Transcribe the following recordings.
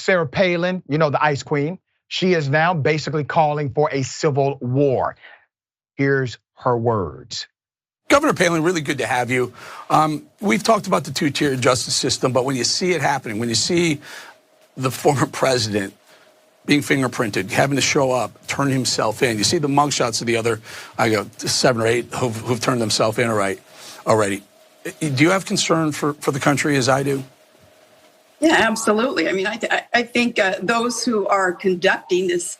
Sarah Palin, you know, the ice queen, she is now basically calling for a civil war. Here's her words. Governor Palin, really good to have you. We've talked about the two-tier justice system, but when you see it happening, when you see the former president being fingerprinted, having to show up, turn himself in, you see the mugshots of the other, 7 or 8 who've turned themselves in already. Do you have concern for the country as I do? Yeah, absolutely. I mean, I think those who are conducting this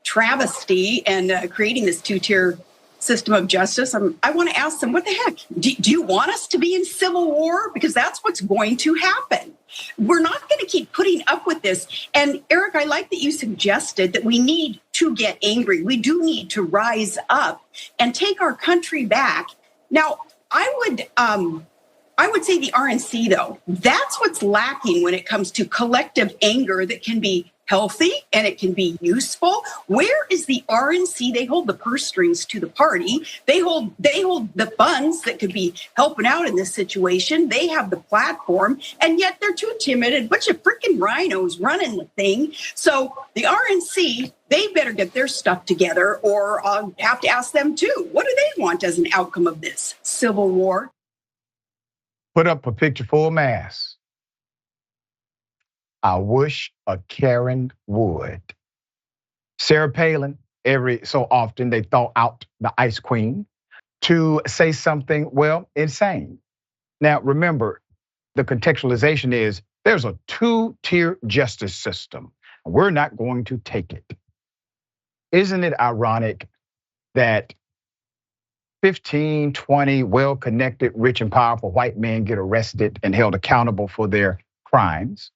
travesty and creating this two-tier system of justice, I want to ask them, what the heck? Do you want us to be in civil war? Because that's what's going to happen. We're not going to keep putting up with this. And Eric, I like that you suggested that we need to get angry. We do need to rise up and take our country back. Now, I would say the RNC, though, that's what's lacking when it comes to collective anger that can be healthy and it can be useful. Where is the RNC? They hold the purse strings to the party. They hold the funds that could be helping out in this situation. They have the platform, and yet they're too timid. A bunch of freaking rhinos running the thing. So the RNC, they better get their stuff together, or I'll have to ask them too. What do they want as an outcome of this civil war? Put up a picture full mass. I wish a Karen would. Sarah Palin, every so often they thaw out the ice queen to say something, well, insane. Now, remember, the contextualization is there's a two-tier justice system. And we're not going to take it. Isn't it ironic that 15, 20 well-connected, rich and powerful white men get arrested and held accountable for their crimes?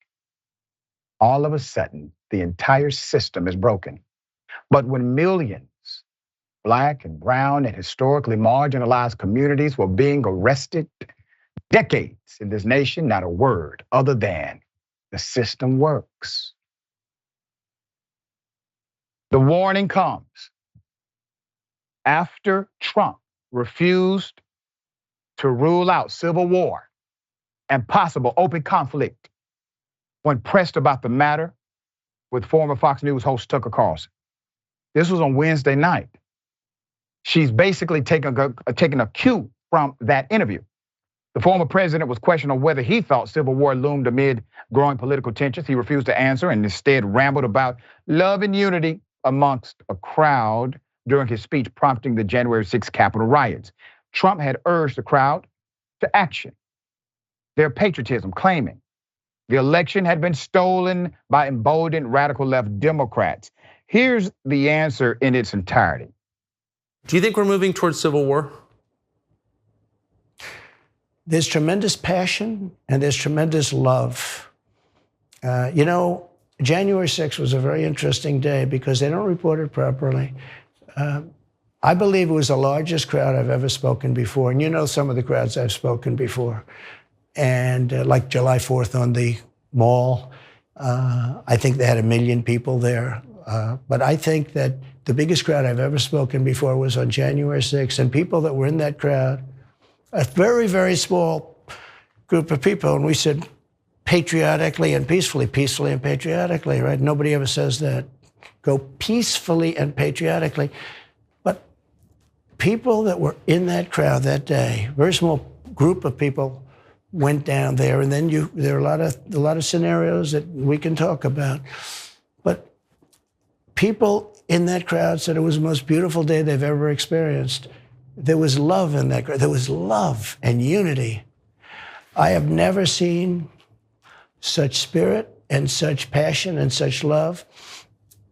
All of a sudden, the entire system is broken. But when millions, Black and brown and historically marginalized communities were being arrested, decades in this nation, not a word other than the system works. The warning comes after Trump refused to rule out civil war and possible open conflict when pressed about the matter with former Fox News host Tucker Carlson. This was on Wednesday night. She's basically taking a cue from that interview. The former president was questioned on whether he thought civil war loomed amid growing political tensions. He refused to answer and instead rambled about love and unity amongst a crowd during his speech prompting the January 6th Capitol riots. Trump had urged the crowd to action, their patriotism, claiming the election had been stolen by emboldened radical left Democrats. Here's the answer in its entirety. Do you think we're moving towards civil war? There's tremendous passion and there's tremendous love. January 6th was a very interesting day because they don't report it properly. I believe it was the largest crowd I've ever spoken before. And you know some of the crowds I've spoken before. And like July 4th on the mall, I think they had 1 million people there. But I think that the biggest crowd I've ever spoken before was on January 6th. And people that were in that crowd, a very, very small group of people, and we said patriotically and peacefully and patriotically, right? Nobody ever says that. Go peacefully and patriotically. But people that were in that crowd that day, very small group of people, went down there, and then there are a lot of scenarios that we can talk about. But people in that crowd said it was the most beautiful day they've ever experienced. There was love in that crowd. There was love and unity. I have never seen such spirit and such passion and such love.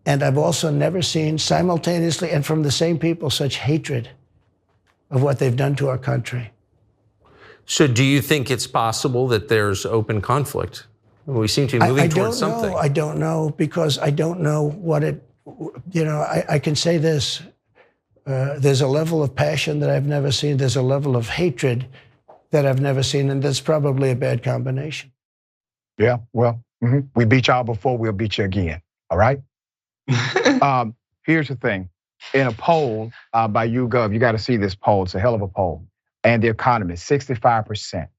And I've also never seen simultaneously and from the same people such hatred of what they've done to our country. So do you think it's possible that there's open conflict? We seem to be moving towards something. I don't know, because I don't know what it, I can say this. There's a level of passion that I've never seen. There's a level of hatred that I've never seen, and that's probably a bad combination. Yeah, well, we beat y'all before, we'll beat you again, all right? Here's the thing. In a poll by YouGov, you got to see this poll. It's a hell of a poll. And The Economist, 65%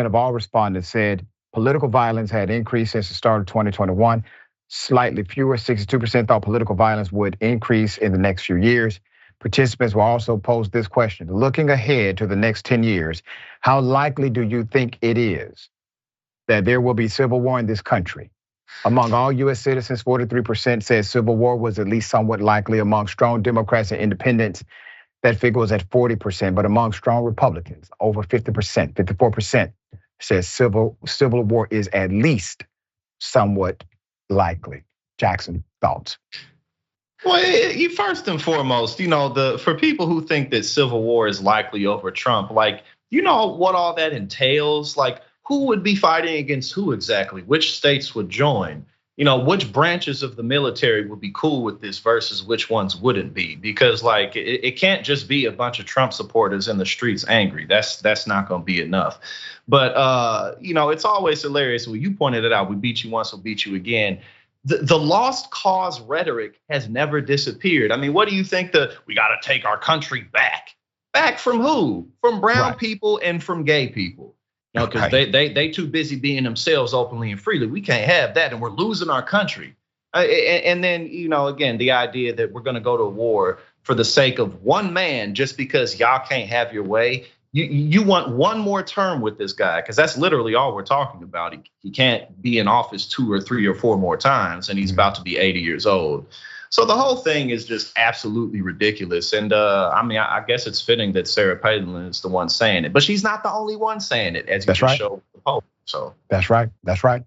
of all respondents said political violence had increased since the start of 2021. Slightly fewer, 62% thought political violence would increase in the next few years. Participants will also pose this question. Looking ahead to the next 10 years, how likely do you think it is that there will be civil war in this country? Among all US citizens, 43% said civil war was at least somewhat likely. Among strong Democrats and independents, that figure was at 40%. But among strong Republicans, over 50%, 54% says civil war is at least somewhat likely. Jackson, thoughts? Well, first and foremost, for people who think that civil war is likely over Trump, like, you know what all that entails? Like, who would be fighting against who exactly? Which states would join? Which branches of the military would be cool with this versus which ones wouldn't be? Because like, it can't just be a bunch of Trump supporters in the streets angry. That's not gonna be enough. But it's always hilarious. Well, you pointed it out. We beat you once, we'll beat you again. The lost cause rhetoric has never disappeared. I mean, what do you think we gotta take our country back? Back from who? From brown people and from gay people. Because they too busy being themselves openly and freely. We can't have that, and we're losing our country. And then, again, the idea that we're gonna go to war for the sake of one man just because y'all can't have your way. You want one more term with this guy, because that's literally all we're talking about. He can't be in office 2 or 3 or 4 more times, and he's about to be 80 years old. So the whole thing is just absolutely ridiculous. And I guess it's fitting that Sarah Palin is the one saying it, but she's not the only one saying it, as you just showed the poll. So that's right.